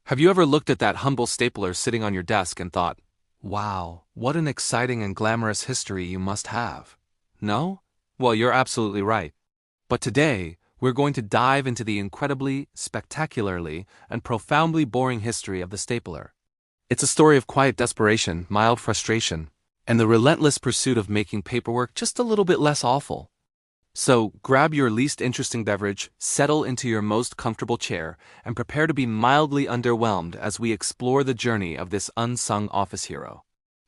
Have you ever looked at that humble stapler sitting on your desk and thought, wow, what an exciting and glamorous history you must have? No? Well, you're absolutely right. But today, we're going to dive into the incredibly, spectacularly, and profoundly boring history of the stapler. It's a story of quiet desperation, mild frustration, and the relentless pursuit of making paperwork just a little bit less awful. So, grab your least interesting beverage, settle into your most comfortable chair, and prepare to be mildly underwhelmed as we explore the journey of this unsung office hero.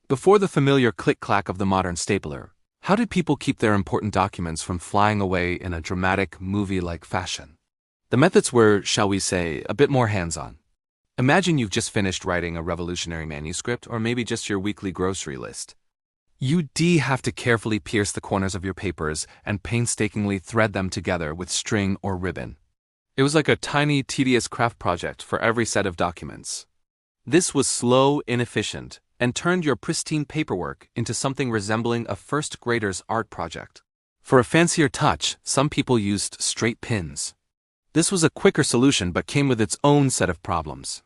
Before the familiar click-clack of the modern stapler, how did people keep their important documents from flying away in a dramatic, movie-like fashion? The methods were, shall we say, a bit more hands-on. Imagine you've just finished writing a revolutionary manuscript or maybe just your weekly grocery list. You have to carefully pierce the corners of your papers and painstakingly thread them together with string or ribbon. It was like a tiny, tedious craft project for every set of documents. This was slow, inefficient, and turned your pristine paperwork into something resembling a first grader's art project. For a fancier touch, some people used straight pins. This was a quicker solution but came with its own set of problems.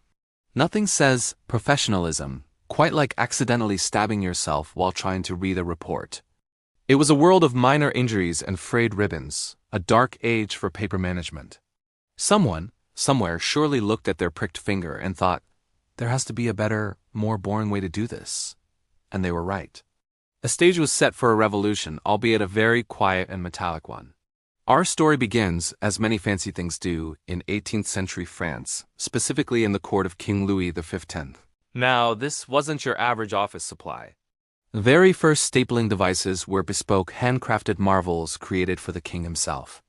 Nothing says professionalism quite like accidentally stabbing yourself while trying to read a report. It was a world of minor injuries and frayed ribbons, a dark age for paper management. Someone, somewhere, surely looked at their pricked finger and thought, there has to be a better, more boring way to do this. And they were right. A stage was set for a revolution, albeit a very quiet and metallic one. Our story begins, as many fancy things do, in 18th century France, specifically in the court of King Louis XV. Now, this wasn't your average office supply. The very first stapling devices were bespoke handcrafted marvels created for the king himself.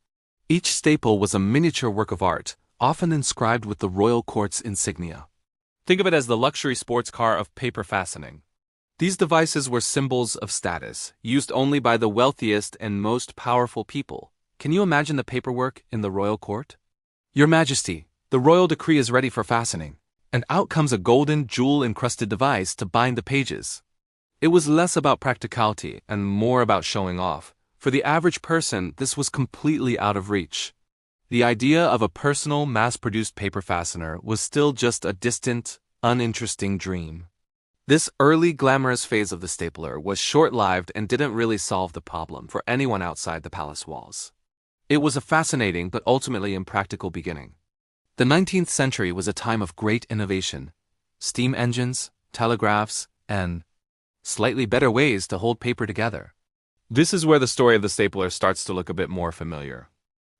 Each staple was a miniature work of art, often inscribed with the royal court's insignia. Think of it as the luxury sports car of paper fastening. These devices were symbols of status, used only by the wealthiest and most powerful people. Can you imagine the paperwork in the royal court? Your Majesty, the royal decree is ready for fastening. And out comes a golden, jewel-encrusted device to bind the pages. It was less about practicality and more about showing off. For the average person, this was completely out of reach. The idea of a personal, mass-produced paper fastener was still just a distant, uninteresting dream. This early glamorous phase of the stapler was short-lived and didn't really solve the problem for anyone outside the palace walls. It was a fascinating but ultimately impractical beginning. The 19th century was a time of great innovation. Steam engines, telegraphs, and slightly better ways to hold paper together. This is where the story of the stapler starts to look a bit more familiar.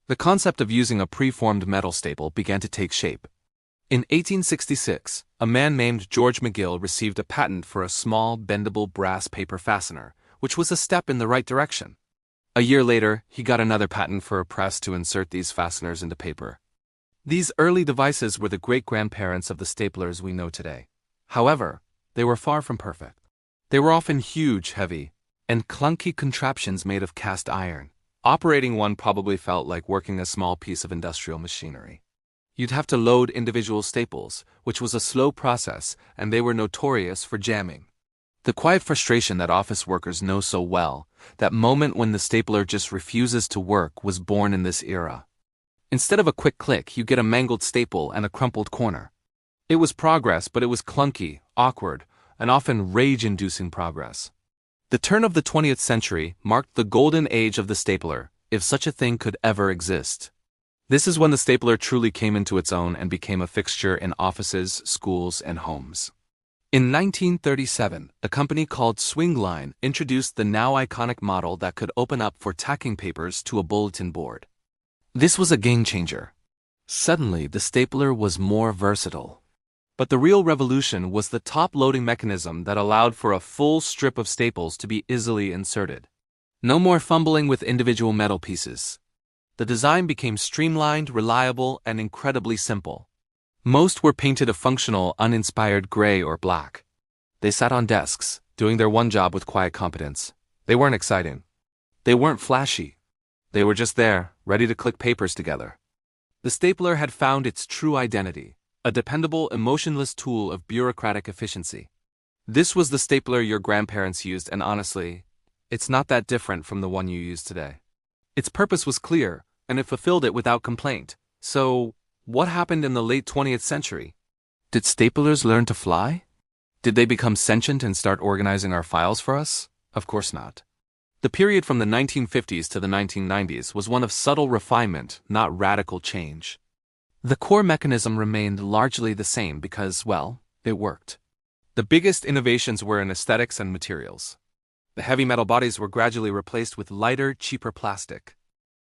The concept of using a preformed metal staple began to take shape. In 1866, a man named George McGill received a patent for a small, bendable brass paper fastener, which was a step in the right direction. A year later, he got another patent for a press to insert these fasteners into paper. These early devices were the great-grandparents of the staplers we know today. However, they were far from perfect. They were often huge, heavy, and clunky contraptions made of cast iron. Operating one probably felt like working a small piece of industrial machinery. You'd have to load individual staples, which was a slow process, and they were notorious for jamming. The quiet frustration that office workers know so well, that moment when the stapler just refuses to work, was born in this era. Instead of a quick click, you get a mangled staple and a crumpled corner. It was progress, but it was clunky, awkward, and often rage-inducing progress. The turn of the 20th century marked the golden age of the stapler, if such a thing could ever exist. This is when the stapler truly came into its own and became a fixture in offices, schools, and homes. In 1937, a company called Swingline introduced the now iconic model that could open up for tacking papers to a bulletin board. This was a game-changer. Suddenly, the stapler was more versatile. But the real revolution was the top-loading mechanism that allowed for a full strip of staples to be easily inserted. No more fumbling with individual metal pieces. The design became streamlined, reliable, and incredibly simple. Most were painted a functional, uninspired gray or black. They sat on desks, doing their one job with quiet competence. They weren't exciting. They weren't flashy. They were just there, ready to click papers together. The stapler had found its true identity, a dependable, emotionless tool of bureaucratic efficiency. This was the stapler your grandparents used, and honestly, it's not that different from the one you use today. Its purpose was clear, and it fulfilled it without complaint. So, what happened in the late 20th century? Did staplers learn to fly? Did they become sentient and start organizing our files for us? Of course not. The period from the 1950s to the 1990s was one of subtle refinement, not radical change. The core mechanism remained largely the same because, well, it worked. The biggest innovations were in aesthetics and materials. The heavy metal bodies were gradually replaced with lighter, cheaper plastic.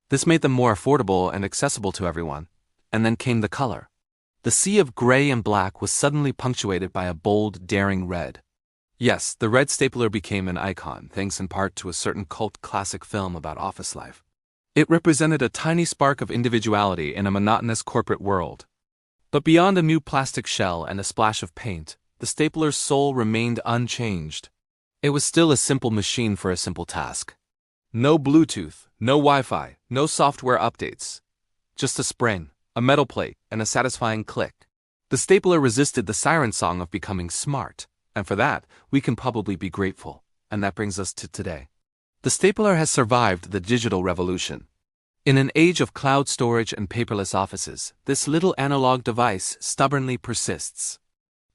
This made them more affordable and accessible to everyone. And then came the color. The sea of gray and black was suddenly punctuated by a bold, daring red. Yes, the red stapler became an icon, thanks in part to a certain cult classic film about office life. It represented a tiny spark of individuality in a monotonous corporate world. But beyond a new plastic shell and a splash of paint, the stapler's soul remained unchanged. It was still a simple machine for a simple task. No Bluetooth, no Wi-Fi, no software updates. Just a spring, a metal plate, and a satisfying click. The stapler resisted the siren song of becoming smart, and for that, we can probably be grateful. And that brings us to today. The stapler has survived the digital revolution. In an age of cloud storage and paperless offices, this little analog device stubbornly persists.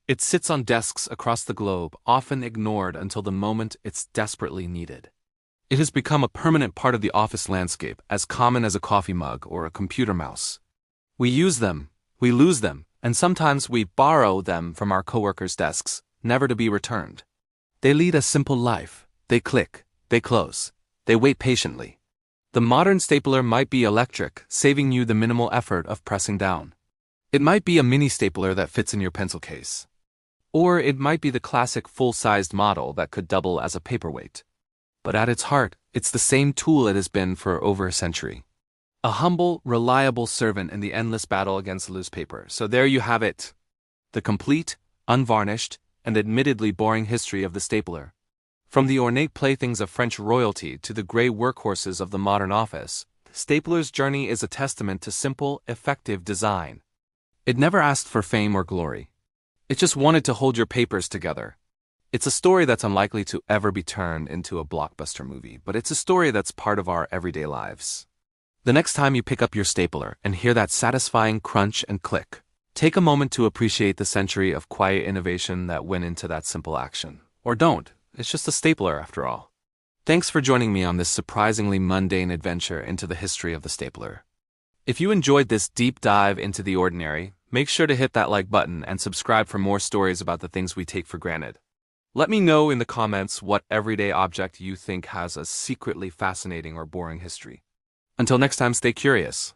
It sits on desks across the globe, often ignored until the moment it's desperately needed. It has become a permanent part of the office landscape, as common as a coffee mug or a computer mouse. We use them, we lose them, and sometimes we borrow them from our coworkers' desks, never to be returned. They lead a simple life. They click, they close, they wait patiently. The modern stapler might be electric, saving you the minimal effort of pressing down. It might be a mini stapler that fits in your pencil case. Or it might be the classic full-sized model that could double as a paperweight. But at its heart, it's the same tool it has been for over a century. A humble, reliable servant in the endless battle against loose paper. So there you have it. The complete, unvarnished, and admittedly boring history of the stapler. From the ornate playthings of French royalty to the gray workhorses of the modern office, the stapler's journey is a testament to simple, effective design. It never asked for fame or glory. It just wanted to hold your papers together. It's a story that's unlikely to ever be turned into a blockbuster movie, but it's a story that's part of our everyday lives. The next time you pick up your stapler and hear that satisfying crunch and click, take a moment to appreciate the century of quiet innovation that went into that simple action. Or don't, it's just a stapler after all. Thanks for joining me on this surprisingly mundane adventure into the history of the stapler. If you enjoyed this deep dive into the ordinary, make sure to hit that like button and subscribe for more stories about the things we take for granted. Let me know in the comments what everyday object you think has a secretly fascinating or boring history. Until next time, stay curious.